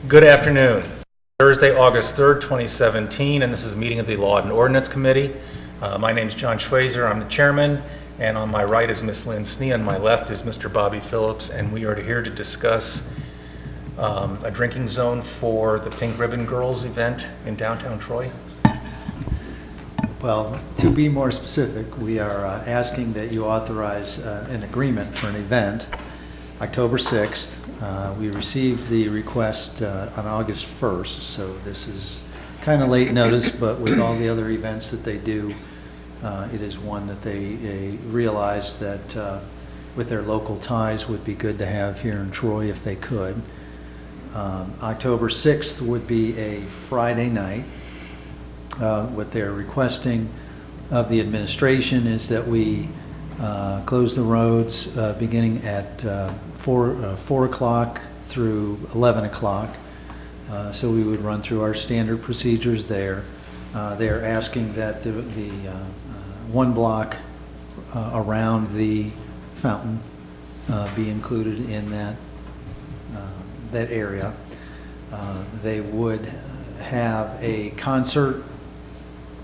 Good afternoon. Thursday, August 3rd, 2017, and this is a meeting of the Law and Ordinance Committee. My name is John Schweizer. I'm the chairman, and on my right is Ms. Lynn Snee. On my left is Mr. Bobby Phillips, and we are here to discuss a drinking zone for the Pink Ribbon Girls event in downtown Troy. Well, to be more specific, we are asking that you authorize an agreement for an event October 6th. We received the request on August 1st, so this is kind of late notice, but with all the other events that they do, it is one that they realized that with their local ties would be good to have here in Troy if they could. October 6th would be a Friday night. What they're requesting of the administration is that we close the roads beginning at 4 o'clock through 11 o'clock. So we would run through our standard procedures there. They're asking that the one block around the fountain be included in that area. They would have a concert,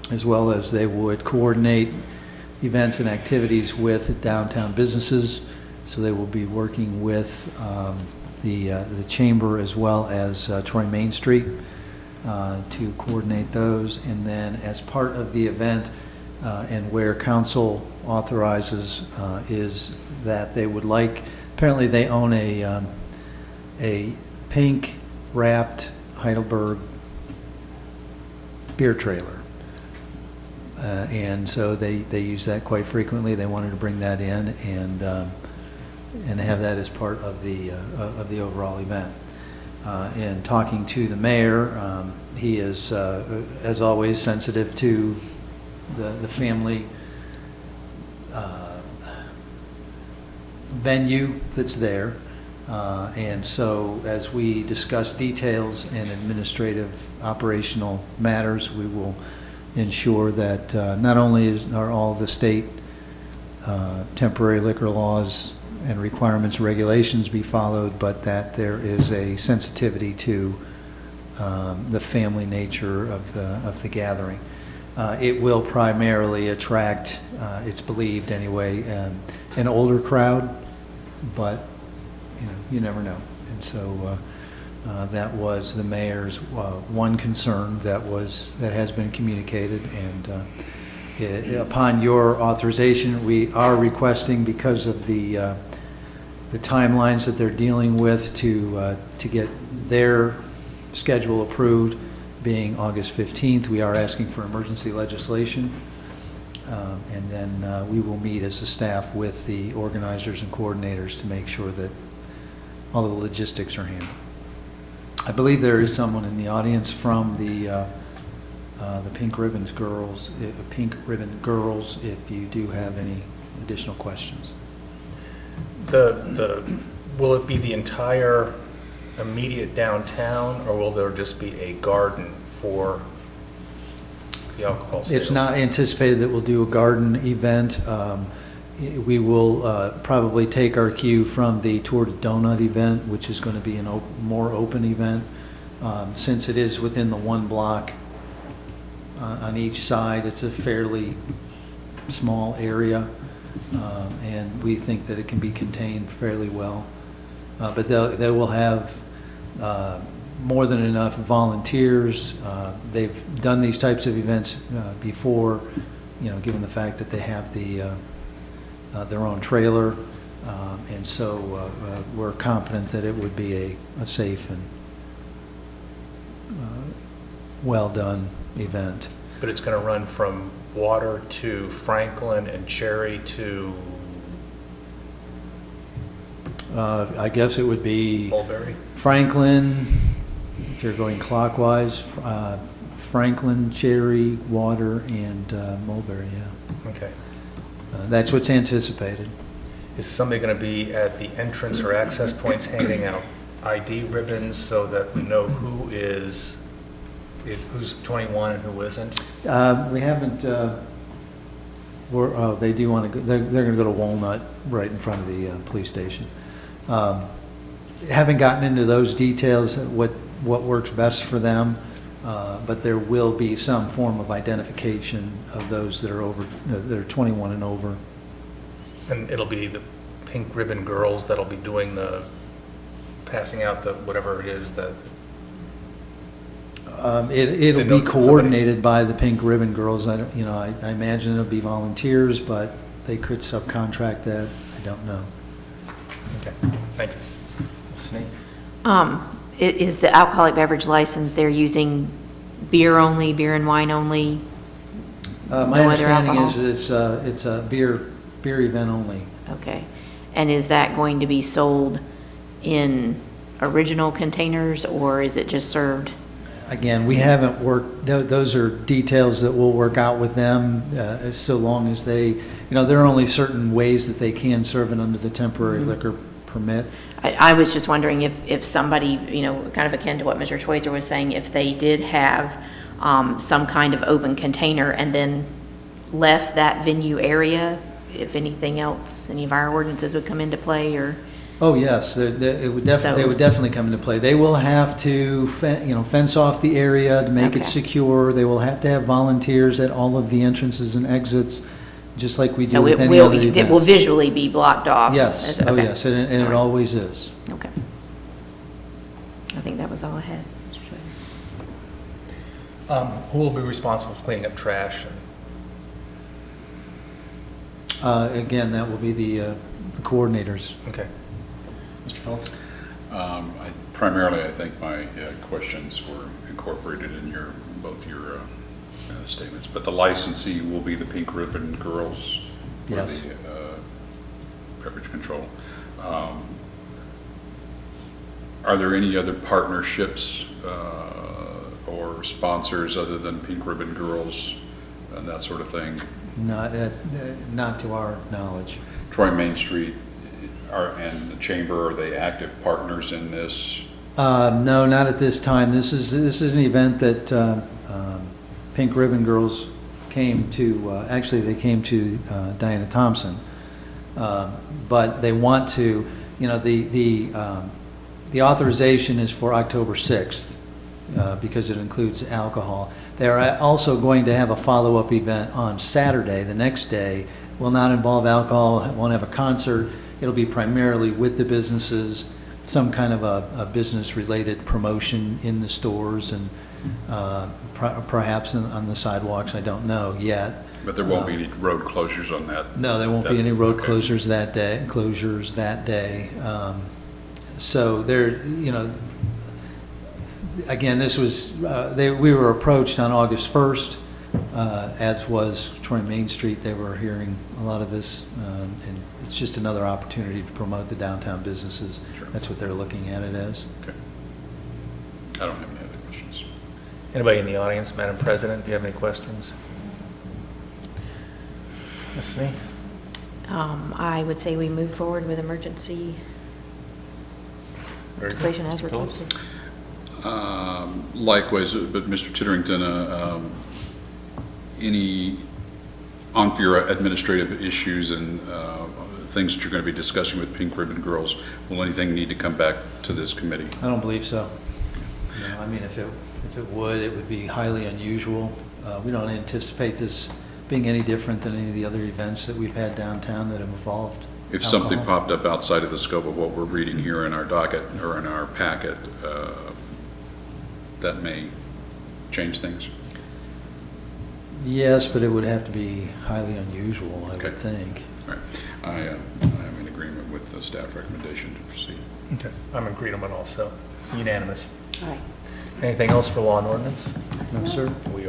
as well as they would coordinate events and activities with downtown businesses. So they will be working with the chamber as well as Troy Main Street to coordinate those. And then as part of the event and where council authorizes is that they would like, apparently they own a pink wrapped Heidelberg beer trailer. And so they use that quite frequently. They wanted to bring that in and have that as part of the overall event. And talking to the mayor, he is, as always, sensitive to the family venue that's there. And so as we discuss details and administrative operational matters, we will ensure that not only are all the state temporary liquor laws and requirements and regulations be followed, but that there is a sensitivity to the family nature of the gathering. It will primarily attract, it's believed anyway, an older crowd, but you never know. And so that was the mayor's one concern that has been communicated, and upon your authorization, we are requesting, because of the timelines that they're dealing with, to get their schedule approved, being August 15th. We are asking for emergency legislation, and then we will meet as a staff with the organizers and coordinators to make sure that all the logistics are handled. I believe there is someone in the audience from the Pink Ribbon Girls. If you do have any additional questions. Will it be the entire immediate downtown, or will there just be a garden for the alcohol sales? It's not anticipated that we'll do a garden event. We will probably take our cue from the Tour de Donut event, which is going to be a more open event. Since it is within the one block on each side, it's a fairly small area, and we think that it can be contained fairly well. But they will have more than enough volunteers. They've done these types of events before, given the fact that they have their own trailer, and so we're confident that it would be a safe and well done event. But it's going to run from Water to Franklin and Cherry to I guess it would be Mulberry. Franklin, if you're going clockwise, Franklin, Cherry, Water, and Mulberry. Yeah. Okay. That's what's anticipated. Is somebody going to be at the entrance or access points handing out ID ribbons so that we know who's 21 and who isn't? We haven't. They do want to go. They're going to go to Walnut, right in front of the police station. haven't gotten into those details, what works best for them, but there will be some form of identification of those that are 21 and over. And it'll be the Pink Ribbon Girls that'll be doing the, passing out the, whatever it is, that, It'll Didn't know be that coordinated by the Pink Ribbon Girls. I imagine it'll be volunteers, but they could subcontract that. I don't know. okay, thank you. Ms. Snee? Is the alcoholic beverage license, they're using beer only, beer and wine only? My No other understanding alcohol? is it's a beer event only. Okay. And is that going to be sold in original containers, or is it just served? Again, we haven't worked, those are details that we'll work out with them, so long as they, there are only certain ways that they can serve it under the temporary liquor permit. I was just wondering if somebody, kind of akin to what Mr. Schweitzer was saying, if they did have some kind of open container and then left that venue area, if anything else, any of our ordinances would come into play, or? Oh, yes, they would definitely come into play. They will have to, fence off the area to make it Okay. secure. They will have to have volunteers at all of the entrances and exits, just like we do So with it any will other be, events. it will visually be blocked off? Yes, oh, Okay. yes, and it All right. always is. Okay. I think that was all I had, Mr. Schweitzer. Who will be responsible for cleaning up trash? Again, that will be the coordinators. Okay. Mr. Phillips? Primarily, I think my questions were incorporated in both your statements, but the licensee will be the Pink Ribbon Girls for Yes. the beverage control. Are there any other partnerships or sponsors other than Pink Ribbon Girls and that sort of thing? Not to our knowledge. Troy Main Street and the Chamber, are they active partners in this? No, not at this time. This is an event that Pink Ribbon Girls came to, actually they came to Diana Thompson. But they want to, the authorization is for October 6th because it includes alcohol. They're also going to have a follow-up event on Saturday, the next day. Will not involve alcohol, won't have a concert. It'll be primarily with the businesses, some kind of a business-related promotion in the stores and perhaps on the sidewalks. I don't know yet. But there won't be any road closures on that? No, there won't be any road Okay. closures that day. So there, again, this was, we were approached on August 1st, as was Troy Main Street. They were hearing a lot of this, and it's just another opportunity to promote the downtown businesses. Sure. That's what they're looking at it as. Okay. I don't have any other questions. Anybody in the audience, Madam President, do you have any questions? Ms. Snee? I would say we move forward with emergency Very good. legislation as Mr. Phillips? requested. Likewise, but Mr. Titterington, any on for your administrative issues and things that you're going to be discussing with Pink Ribbon Girls, will anything need to come back to this committee? I don't believe so. I mean, if it would, it would be highly unusual. We don't anticipate this being any different than any of the other events that we've had downtown that have involved If something alcohol. popped up outside of the scope of what we're reading here in our docket or in our packet, that may change things. Yes, but it would have to be highly unusual, I Okay. would think. All right. I am in agreement with the staff recommendation to proceed. Okay, I'm in agreement also. It's unanimous. All right. Anything else for law and ordinance? No, sir. We